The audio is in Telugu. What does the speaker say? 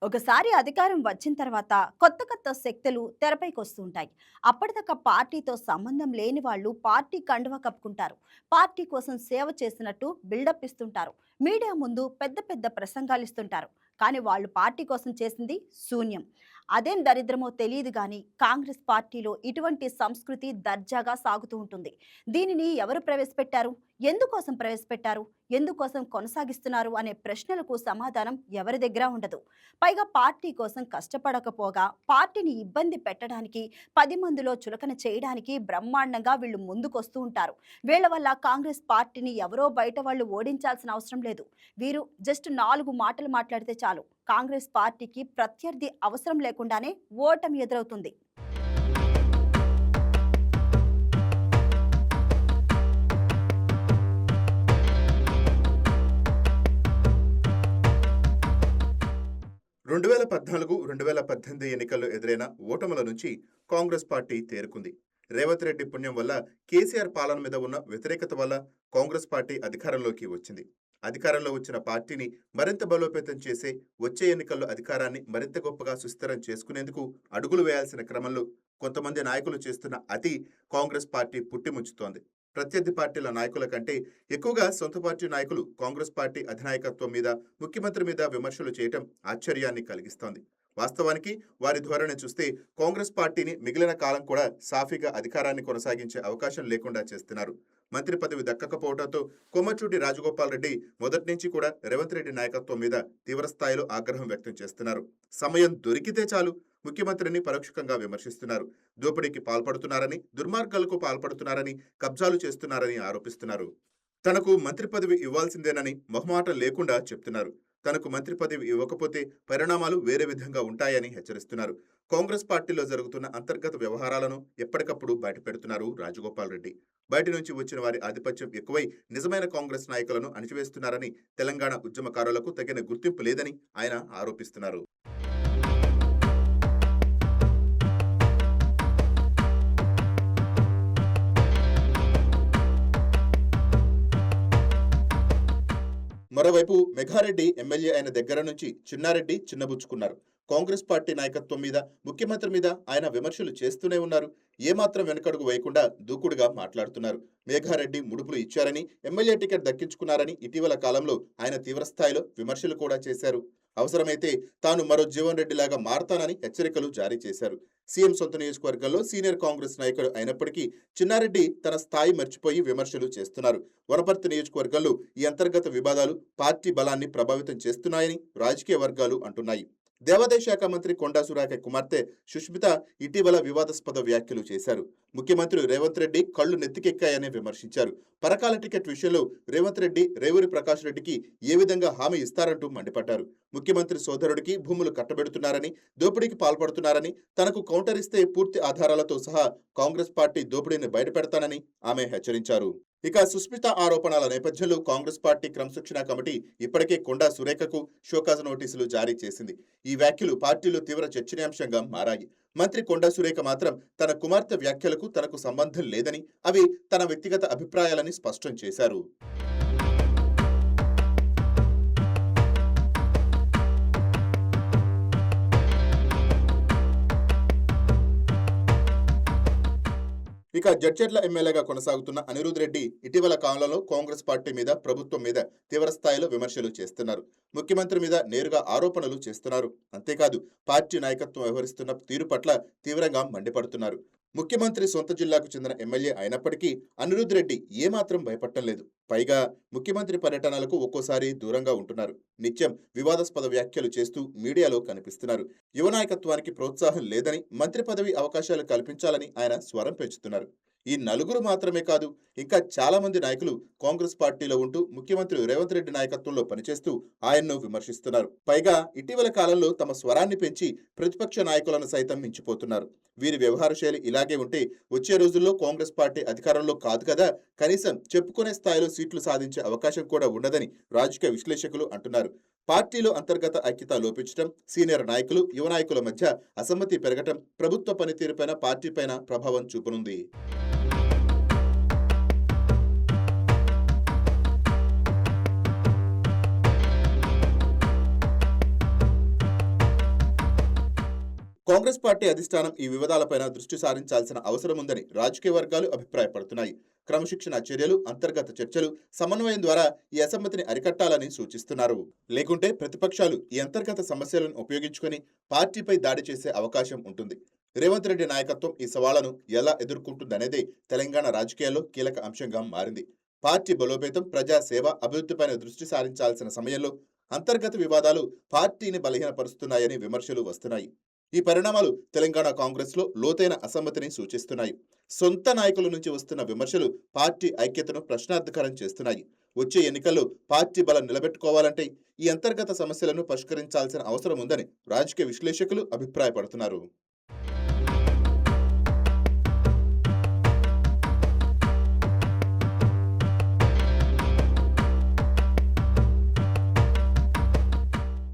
ఒకసారి అధికారం వచ్చిన తర్వాత కొత్త కొత్త శక్తులు తెరపైకి వస్తుంటాయి. అప్పటిదాకా పార్టీతో సంబంధం లేని వాళ్ళు పార్టీ కండువా కప్పుకుంటారు. పార్టీ కోసం సేవ చేసినట్టు బిల్డప్ ఇస్తుంటారు. మీడియా ముందు పెద్ద పెద్ద ప్రసంగాలు ఇస్తుంటారు. కానీ వాళ్ళు పార్టీ కోసం చేసింది శూన్యం. అదేం దరిద్రమో తెలియదు కానీ కాంగ్రెస్ పార్టీలో ఇటువంటి సంస్కృతి దర్జాగా సాగుతూ ఉంటుంది. దీనిని ఎవరు ప్రవేశపెట్టారు? ఎందుకోసం ప్రవేశపెట్టారు? ఎందుకోసం కొనసాగిస్తున్నారు అనే ప్రశ్నలకు సమాధానం ఎవరి దగ్గర ఉండదు. పైగా పార్టీ కోసం కష్టపడకపోగా పార్టీని ఇబ్బంది పెట్టడానికి 10 మందిలో చులకన చేయడానికి బ్రహ్మాండంగా వీళ్ళు ముందుకొస్తూ ఉంటారు. వీళ్ళ వల్ల కాంగ్రెస్ పార్టీని ఎవరో బయట వాళ్ళు ఓడించాల్సిన అవసరం లేదు. వీరు జస్ట్ 4 మాటలు మాట్లాడితే చాలు కాంగ్రెస్ పార్టీకి ప్రత్యర్థి అవసరం లేకుండానే ఓటమి ఎదురవుతుంది. 2014, 2018 ఎన్నికల్లో ఎదురైన ఓటముల నుంచి కాంగ్రెస్ పార్టీ తేరుకుంది. రేవంత్ రెడ్డి పుణ్యం వల్ల, కేసీఆర్ పాలన మీద ఉన్న వ్యతిరేకత వల్ల కాంగ్రెస్ పార్టీ అధికారంలోకి వచ్చింది. అధికారంలో వచ్చిన పార్టీని మరింత బలోపేతం చేసే, వచ్చే ఎన్నికల్లో అధికారాన్ని మరింత గొప్పగా సుస్థిరం చేసుకునేందుకు అడుగులు వేయాల్సిన క్రమంలో కొంతమంది నాయకులు చేస్తున్న అతి కాంగ్రెస్ పార్టీ పుట్టిముంచుతోంది. ప్రత్యర్థి పార్టీల నాయకుల కంటే ఎక్కువగా సొంత పార్టీ నాయకులు కాంగ్రెస్ పార్టీ అధినాయకత్వం మీద, ముఖ్యమంత్రి మీద విమర్శలు చేయటం ఆశ్చర్యాన్ని కలిగిస్తోంది. వాస్తవానికి వారి ధోరణి చూస్తే కాంగ్రెస్ పార్టీని మిగిలిన కాలం కూడా సాఫీగా అధికారాన్ని కొనసాగించే అవకాశం లేకుండా చేస్తున్నారు. మంత్రి పదవి దక్కకపోవడంతో కోమటిరెడ్డి రాజగోపాల్ రెడ్డి మొదటి నుంచి కూడా రేవంత్ రెడ్డి నాయకత్వం మీద తీవ్రస్థాయిలో ఆగ్రహం వ్యక్తం చేస్తున్నారు. సమయం దొరికితే చాలు ముఖ్యమంత్రిని పరోక్షంగా విమర్శిస్తున్నారు. దోపిడీకి పాల్పడుతున్నారని, దుర్మార్గాలకు పాల్పడుతున్నారని, కబ్జాలు చేస్తున్నారని ఆరోపిస్తున్నారు. తనకు మంత్రి పదవి ఇవ్వాల్సిందేనని మొహమాటం లేకుండా చెప్తున్నారు. తనకు మంత్రి పదవి ఇవ్వకపోతే పరిణామాలు వేరే విధంగా ఉంటాయని హెచ్చరిస్తున్నారు. కాంగ్రెస్ పార్టీలో జరుగుతున్న అంతర్గత వ్యవహారాలను ఎప్పటికప్పుడు బయటపెడుతున్నారు రాజగోపాల్ రెడ్డి. బయట నుంచి వచ్చిన వారి ఆధిపత్యం ఎక్కువై నిజమైన కాంగ్రెస్ నాయకులను అణిచివేస్తున్నారని, తెలంగాణ ఉద్యమకారులకు తగిన గుర్తింపు లేదని ఆయన ఆరోపిస్తున్నారు. మరోవైపు మెఘారెడ్డి ఎమ్మెల్యే అయిన దగ్గర నుంచి చిన్నారెడ్డి చిన్నబుచ్చుకున్నారు. కాంగ్రెస్ పార్టీ నాయకత్వం మీద, ముఖ్యమంత్రి మీద ఆయన విమర్శలు చేస్తూనే ఉన్నారు. ఏమాత్రం వెనుకడుగు వేయకుండా దూకుడుగా మాట్లాడుతున్నారు. మేఘారెడ్డి ముడుపులు ఇచ్చారని, ఎమ్మెల్యే టికెట్ దక్కించుకున్నారని ఇటీవల కాలంలో ఆయన తీవ్రస్థాయిలో విమర్శలు కూడా చేశారు. అవసరమైతే తాను మరో జీవన్ రెడ్డి లాగా మారతానని హెచ్చరికలు జారీ చేశారు. సీఎం సొంత నియోజకవర్గంలో సీనియర్ కాంగ్రెస్ నాయకుడు అయినప్పటికీ చిన్నారెడ్డి తన స్థాయి మర్చిపోయి విమర్శలు చేస్తున్నారు. వనపర్తి నియోజకవర్గంలో ఈ అంతర్గత వివాదాలు పార్టీ బలాన్ని ప్రభావితం చేస్తున్నాయని రాజకీయ వర్గాలు అంటున్నాయి. దేవాదాయ శాఖ మంత్రి కొండా సురేఖ కుమార్తె సుష్మిత ఇటీవల వివాదాస్పద వ్యాఖ్యలు చేశారు. ముఖ్యమంత్రి రేవంత్ రెడ్డి కళ్లు నెత్తికెక్కాయని విమర్శించారు. పరకాల టికెట్ విషయంలో రేవంత్ రెడ్డి రేవూరి ప్రకాష్ రెడ్డికి ఏ విధంగా హామీ ఇస్తారంటూ మండిపడ్డారు. ముఖ్యమంత్రి సోదరుడికి భూములు కట్టబెడుతున్నారని, దోపిడీకి పాల్పడుతున్నారని, తనకు కౌంటర్ ఇస్తే పూర్తి ఆధారాలతో సహా కాంగ్రెస్ పార్టీ దోపిడీని బయటపెడతానని ఆమె హెచ్చరించారు. ఇక సుష్మిత ఆరోపణల నేపథ్యంలో కాంగ్రెస్ పార్టీ క్రమశిక్షణ కమిటీ ఇప్పటికే కొండా సురేఖకు షోకాజ్ నోటీసులు జారీ చేసింది. ఈ వ్యాఖ్యలు పార్టీలో తీవ్ర చర్చనీయాంశంగా మారాయి. మంత్రి కొండా సురేఖ మాత్రం తన కుమార్తె వ్యాఖ్యలకు తనకు సంబంధం లేదని, అవి తన వ్యక్తిగత అభిప్రాయాలని స్పష్టం చేశారు. ఇక జడ్చర్ల ఎమ్మెల్యేగా కొనసాగుతున్న అనిరుద్ రెడ్డి ఇటీవల కాలంలో కాంగ్రెస్ పార్టీ మీద, ప్రభుత్వం మీద తీవ్రస్థాయిలో విమర్శలు చేస్తున్నారు. ముఖ్యమంత్రి మీద నేరుగా ఆరోపణలు చేస్తున్నారు. అంతేకాదు పార్టీ నాయకత్వం వ్యవహరిస్తున్న తీరు పట్ల తీవ్రంగా మండిపడుతున్నారు. ముఖ్యమంత్రి సొంత జిల్లాకు చెందిన ఎమ్మెల్యే అయినప్పటికీ అనిరుద్ రెడ్డి ఏమాత్రం భయపడటం లేదు. పైగా ముఖ్యమంత్రి పర్యటనలకు ఒక్కోసారి దూరంగా ఉంటున్నారు. నిత్యం వివాదాస్పద వ్యాఖ్యలు చేస్తూ మీడియాలో కనిపిస్తున్నారు. యువ నాయకత్వానికి ప్రోత్సాహం లేదని, మంత్రి పదవి అవకాశాలు కల్పించాలని ఆయన స్వరం పెంచుతున్నారు. ఈ నలుగురు మాత్రమే కాదు, ఇంకా చాలా మంది నాయకులు కాంగ్రెస్ పార్టీలో ఉంటూ ముఖ్యమంత్రి రేవంత్ రెడ్డి నాయకత్వంలో పనిచేస్తూ ఆయన్ను విమర్శిస్తున్నారు. పైగా ఇటీవల కాలంలో తమ స్వరాన్ని పెంచి ప్రతిపక్ష నాయకులను సైతం మించిపోతున్నారు. వీరి వ్యవహార శైలి ఇలాగే ఉంటే వచ్చే రోజుల్లో కాంగ్రెస్ పార్టీ అధికారంలో కాదు కదా, కనీసం చెప్పుకునే స్థాయిలో సీట్లు సాధించే అవకాశం కూడా ఉండదని రాజకీయ విశ్లేషకులు అంటున్నారు. పార్టీలో అంతర్గత ఐక్యత లోపించడం, సీనియర్ నాయకులు, యువ నాయకుల మధ్య అసమ్మతి పెరగటం ప్రభుత్వ పనితీరుపైన, పార్టీపైన ప్రభావం చూపనుంది. కాంగ్రెస్ పార్టీ అధిష్టానం ఈ వివాదాలపైన దృష్టి సారించాల్సిన అవసరం ఉందని రాజకీయ వర్గాలు అభిప్రాయపడుతున్నాయి. క్రమశిక్షణ చర్యలు, అంతర్గత చర్చలు, సమన్వయం ద్వారా ఈ అసమ్మతిని అరికట్టాలని సూచిస్తున్నారు. లేకుంటే ప్రతిపక్షాలు ఈ అంతర్గత సమస్యలను ఉపయోగించుకొని పార్టీపై దాడి చేసే అవకాశం ఉంటుంది. రేవంత్ రెడ్డి నాయకత్వం ఈ సవాళ్లను ఎలా ఎదుర్కొంటుందనేదే తెలంగాణ రాజకీయాల్లో కీలక అంశంగా మారింది. పార్టీ బలోపేతం, ప్రజా సేవ, అభివృద్ధిపైన దృష్టి సారించాల్సిన సమయంలో అంతర్గత వివాదాలు పార్టీని బలహీనపరుస్తున్నాయని విమర్శలు వస్తున్నాయి. ఈ పరిణామాలు తెలంగాణ కాంగ్రెస్లో లోతైన అసమ్మతిని సూచిస్తున్నాయి. సొంత నాయకుల నుంచి వస్తున్న విమర్శలు పార్టీ ఐక్యతను ప్రశ్నార్థకరం చేస్తున్నాయి. వచ్చే ఎన్నికల్లో పార్టీ బలం నిలబెట్టుకోవాలంటే ఈ అంతర్గత సమస్యలను పరిష్కరించాల్సిన అవసరం ఉందని రాజకీయ విశ్లేషకులు అభిప్రాయపడుతున్నారు.